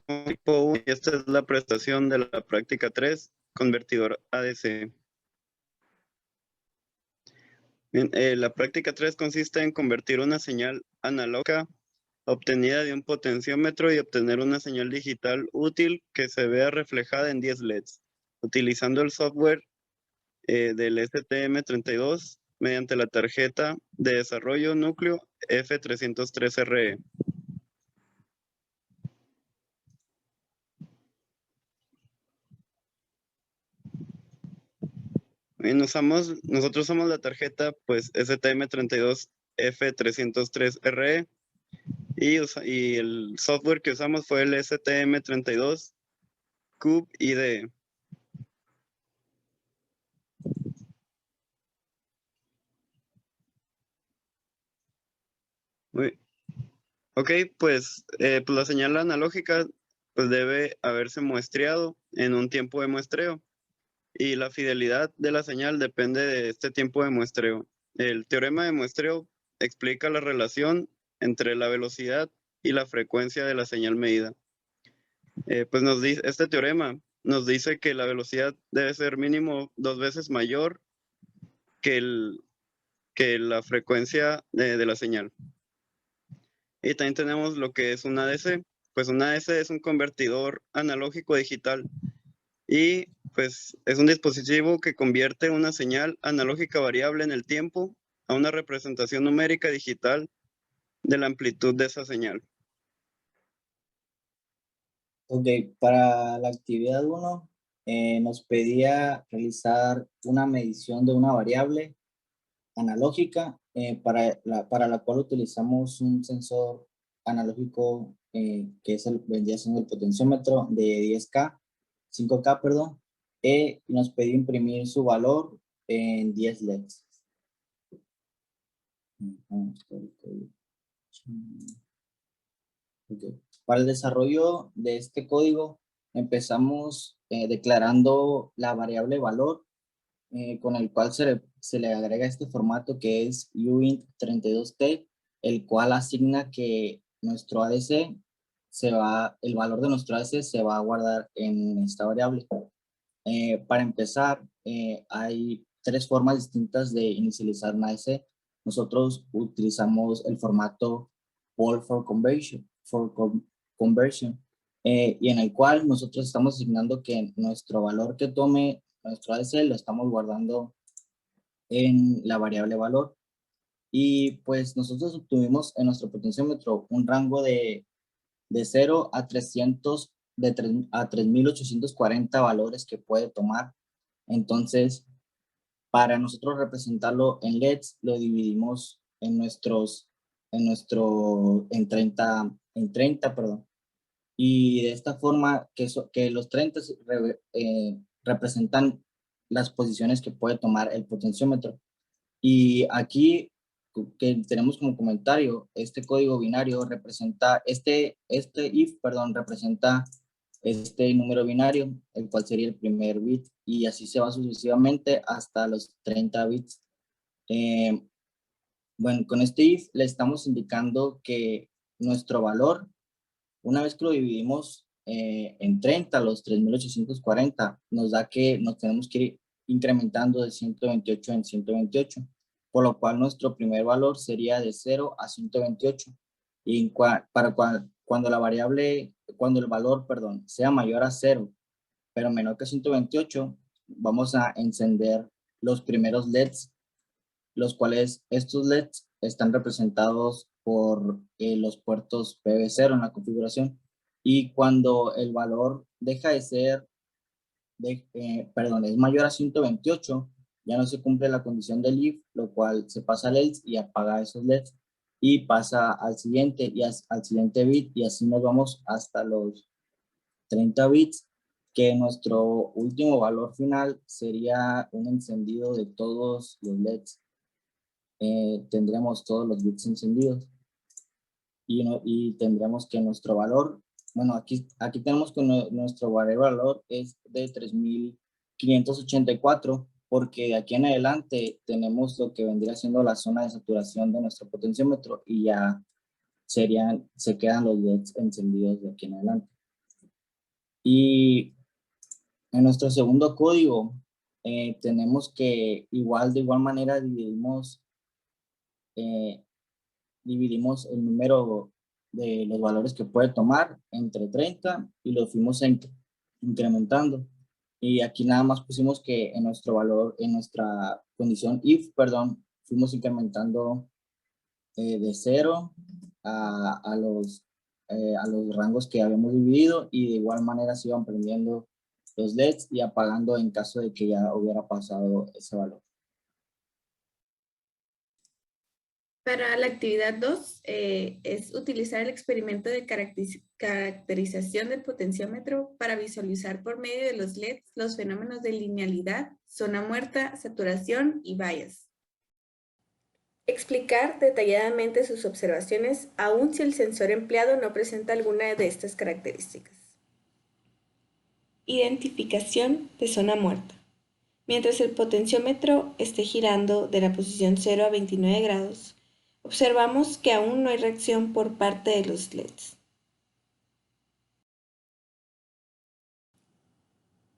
tipo 1 y esta es la prestación de la práctica 3, convertidor ADC. Bien, la práctica 3 consiste en convertir una señal analógica obtenida de un potenciómetro y obtener una señal digital útil que se vea reflejada en 10 LEDs, utilizando el software del STM32 mediante la tarjeta de desarrollo núcleo F303RE. Nosotros usamos la tarjeta pues STM32 F303RE y el software que usamos fue el STM32 Cube IDE. Ok, pues la señal analógica pues debe haberse muestreado en un tiempo de muestreo y la fidelidad de la señal depende de este tiempo de muestreo. El teorema de muestreo explica la relación entre la velocidad y la frecuencia de la señal medida. Pues este teorema nos dice que la velocidad debe ser mínimo 2 veces mayor que, que la frecuencia de la señal. Y también tenemos lo que es un ADC. Pues un ADC es un convertidor analógico digital y pues es un dispositivo que convierte una señal analógica variable en el tiempo a una representación numérica digital de la amplitud de esa señal. Ok, para la actividad 1 nos pedía realizar una medición de una variable analógica para la cual utilizamos un sensor analógico que vendría siendo el potenciómetro de 10K, 5K, perdón, y nos pedía imprimir su valor en 10 LEDs. Okay. Para el desarrollo de este código empezamos declarando la variable valor con el cual se le agrega este formato que es uint32t, el cual asigna que nuestro ADC el valor de nuestro ADC se va a guardar en esta variable. Para empezar, hay 3 formas distintas de inicializar un ADC. Nosotros utilizamos el formato Poll for Conversion, y en el cual nosotros estamos asignando que nuestro valor que tome nuestro ADC lo estamos guardando en la variable valor. Y pues nosotros obtuvimos en nuestro potenciómetro un rango de 0 a 300, a 3840 valores que puede tomar. Entonces, para nosotros representarlo en LEDs, lo dividimos en 30, perdón. Y de esta forma, que los 30 representan las posiciones que puede tomar el potenciómetro. Y aquí que tenemos como comentario, este código binario representa, representa este número binario, el cual sería el primer bit, y así se va sucesivamente hasta los 30 bits. Bueno, con este if le estamos indicando que nuestro valor, una vez que lo dividimos en 30, los 3840, nos da que nos tenemos que ir incrementando de 128 en 128, por lo cual nuestro primer valor sería de 0 a 128. Y cuando el valor, perdón, sea mayor a 0, pero menor que 128, vamos a encender los primeros LEDs, los cuales estos LEDs están representados por los puertos PV0 en la configuración. Y cuando el valor deja de ser, es mayor a 128, ya no se cumple la condición del if, lo cual se pasa al else y apaga esos LEDs y pasa al siguiente al siguiente bit, y así nos vamos hasta los 30 bits, que nuestro último valor final sería un encendido de todos los LEDs. Tendremos todos los bits encendidos y tendremos que nuestro valor, bueno, aquí tenemos que nuestro valor es de 3584, porque de aquí en adelante tenemos lo que vendría siendo la zona de saturación de nuestro potenciómetro y ya se quedan los LEDs encendidos de aquí en adelante. Y en nuestro segundo código tenemos que de igual manera eh, dividimos el número de los valores que puede tomar entre 30 y los fuimos incrementando. Y aquí nada más pusimos que en nuestro valor, en nuestra condición if, perdón, fuimos incrementando de 0 a los rangos que habíamos dividido, y de igual manera se iban prendiendo los LEDs y apagando en caso de que ya hubiera pasado ese valor. Para la actividad 2 es utilizar el experimento de caracterización del potenciómetro para visualizar por medio de los LEDs los fenómenos de linealidad, zona muerta, saturación y bias. Explicar detalladamente sus observaciones aun si el sensor empleado no presenta alguna de estas características. Identificación de zona muerta. Mientras el potenciómetro esté girando de la posición 0 a 29 grados, observamos que aún no hay reacción por parte de los LEDs.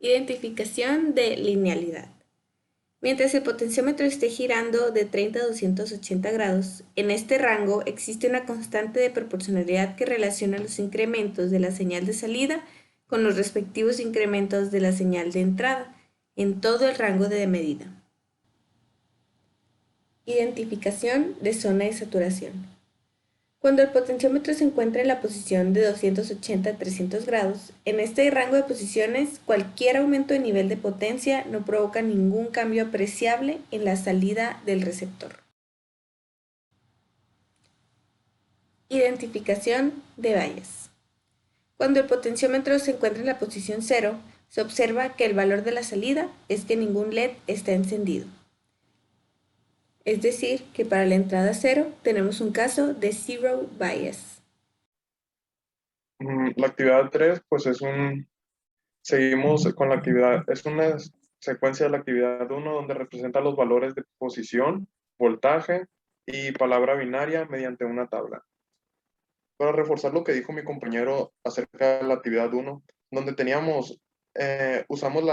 Identificación de linealidad. Mientras el potenciómetro esté girando de 30 a 280 grados, en este rango existe una constante de proporcionalidad que relaciona los incrementos de la señal de salida con los respectivos incrementos de la señal de entrada en todo el rango de medida. Identificación de zona de saturación. Cuando el potenciómetro se encuentra en la posición de 280 a 300 grados, en este rango de posiciones, cualquier aumento de nivel de potencia no provoca ningún cambio apreciable en la salida del receptor. Identificación de bias. Cuando el potenciómetro se encuentra en la posición 0, se observa que el valor de la salida es que ningún LED está encendido. Es decir, que para la entrada 0 tenemos un caso de zero bias. La actividad 3, pues seguimos con la actividad, es una secuencia de la actividad 1 donde representa los valores de posición, voltaje y palabra binaria mediante una tabla. Para reforzar lo que dijo mi compañero acerca de la actividad 1, donde usamos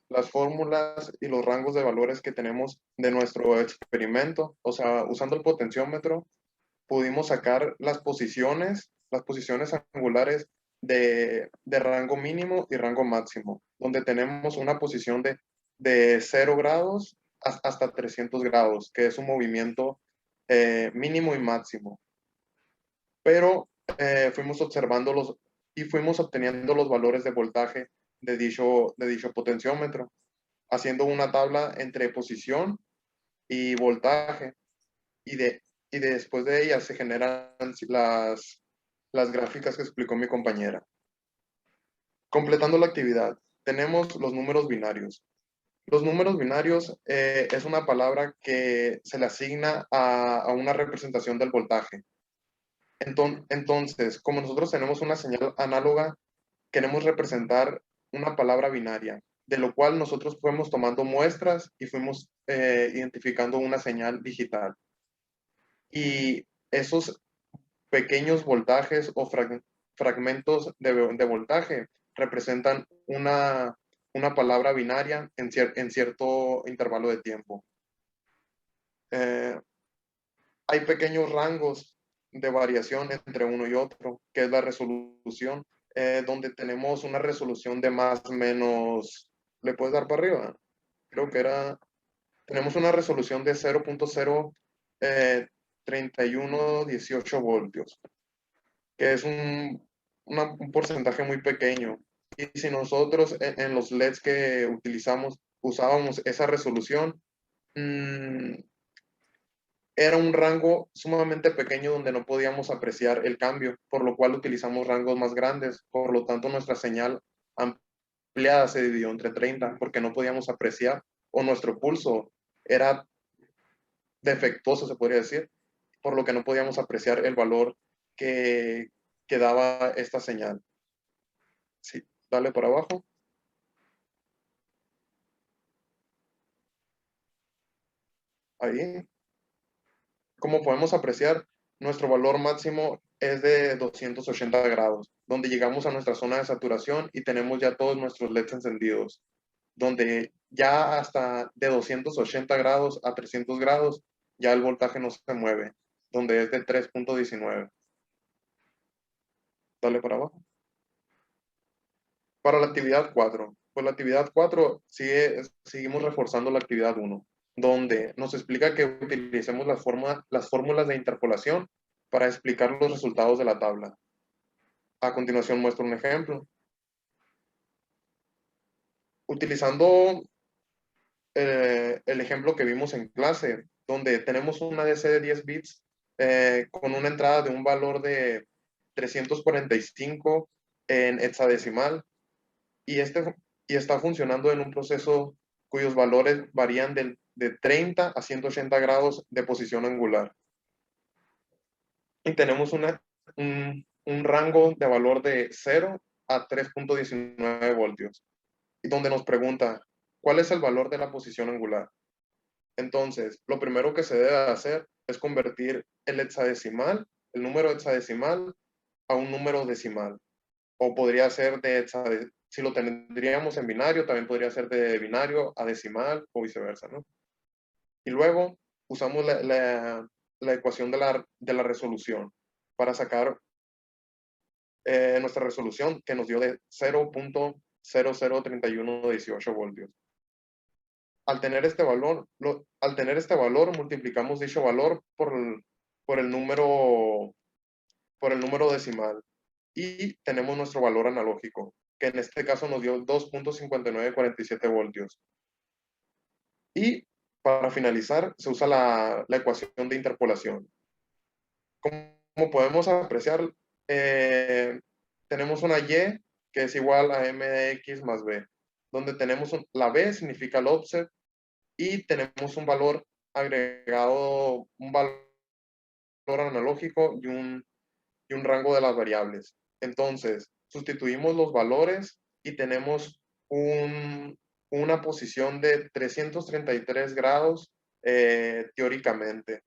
las fórmulas y los rangos de valores que tenemos de nuestro experimento, o sea, usando el potenciómetro, pudimos sacar las posiciones angulares de rango mínimo y rango máximo, donde tenemos una posición de 0 grados hasta 300 grados, que es un movimiento mínimo y máximo. Pero fuimos obteniendo los valores de voltaje de dicho potenciómetro, haciendo una tabla entre posición y voltaje, y después de ella se generan las gráficas que explicó mi compañera. Completando la actividad, tenemos los números binarios. Los números binarios es una palabra que se le asigna a una representación del voltaje. Entonces, como nosotros tenemos una señal análoga, queremos representar una palabra binaria, de lo cual nosotros fuimos tomando muestras y fuimos identificando una señal digital. Y esos pequeños voltajes o fragmentos de voltaje representan una palabra binaria en cierto intervalo de tiempo. Hay pequeños rangos de variación entre uno y otro, que es la resolución, donde tenemos una resolución de más o menos, ¿le puedes dar para arriba? Creo que tenemos una resolución de 0.03118 voltios, que es un porcentaje muy pequeño. Y si nosotros en los LEDs que usábamos esa resolución, era un rango sumamente pequeño donde no podíamos apreciar el cambio, por lo cual utilizamos rangos más grandes. Por lo tanto, nuestra señal ampliada se dividió entre 30 porque no podíamos apreciar, o nuestro pulso era defectuoso, se podría decir, por lo que no podíamos apreciar el valor que daba esta señal. Sí, dale por abajo. Ahí. Como podemos apreciar, nuestro valor máximo es de 280 grados. donde llegamos a nuestra zona de saturación y tenemos ya todos nuestros LEDs encendidos, donde ya hasta de 280 grados a 300 grados, ya el voltaje no se mueve, donde es de 3.19. Dale para abajo. Para la actividad 4, pues la actividad 4 seguimos reforzando la actividad 1, donde nos explica que utilicemos las fórmulas de interpolación para explicar los resultados de la tabla. A continuación muestro un ejemplo. Utilizando el ejemplo que vimos en clase, donde tenemos una DC de 10 bits con una entrada de un valor de 345 en hexadecimal, y está funcionando en un proceso cuyos valores varían de 30 a 180 grados de posición angular. Y tenemos un rango de valor de 0 a 3.19 voltios, y donde nos pregunta, ¿cuál es el valor de la posición angular? Entonces, lo primero que se debe hacer es convertir el hexadecimal, el número hexadecimal, a un número decimal. O podría ser si lo tendríamos en binario, también podría ser de binario a decimal o viceversa, ¿no? Y luego usamos la ecuación de la resolución para sacar nuestra resolución, que nos dio de 0.003118 voltios. Al tener este valor, multiplicamos dicho valor por el número decimal y tenemos nuestro valor analógico, que en este caso nos dio 2.5947 voltios. Y para finalizar, se usa la ecuación de interpolación. Como podemos apreciar, tenemos una Y que es igual a M de X más B, donde tenemos la B significa el offset, y tenemos un valor agregado, un valor analógico y un rango de las variables. Entonces, sustituimos los valores y tenemos una posición de 333 grados teóricamente.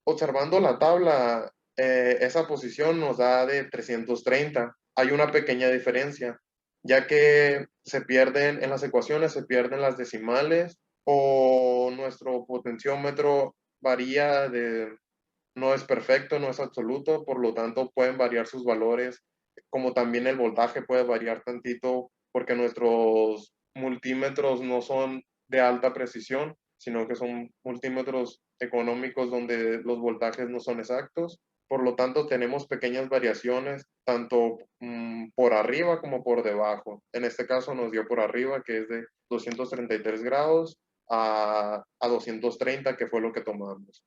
Observando la tabla, esa posición nos da de 330. Hay una pequeña diferencia, ya que en las ecuaciones se pierden las decimales, o nuestro potenciómetro varía no es perfecto, no es absoluto, por lo tanto pueden variar sus valores, como también el voltaje puede variar tantito, porque nuestros multímetros no son de alta precisión, sino que son multímetros económicos donde los voltajes no son exactos. Por lo tanto, tenemos pequeñas variaciones, tanto por arriba como por debajo. En este caso nos dio por arriba, que es de 233 grados a 230, que fue lo que tomamos.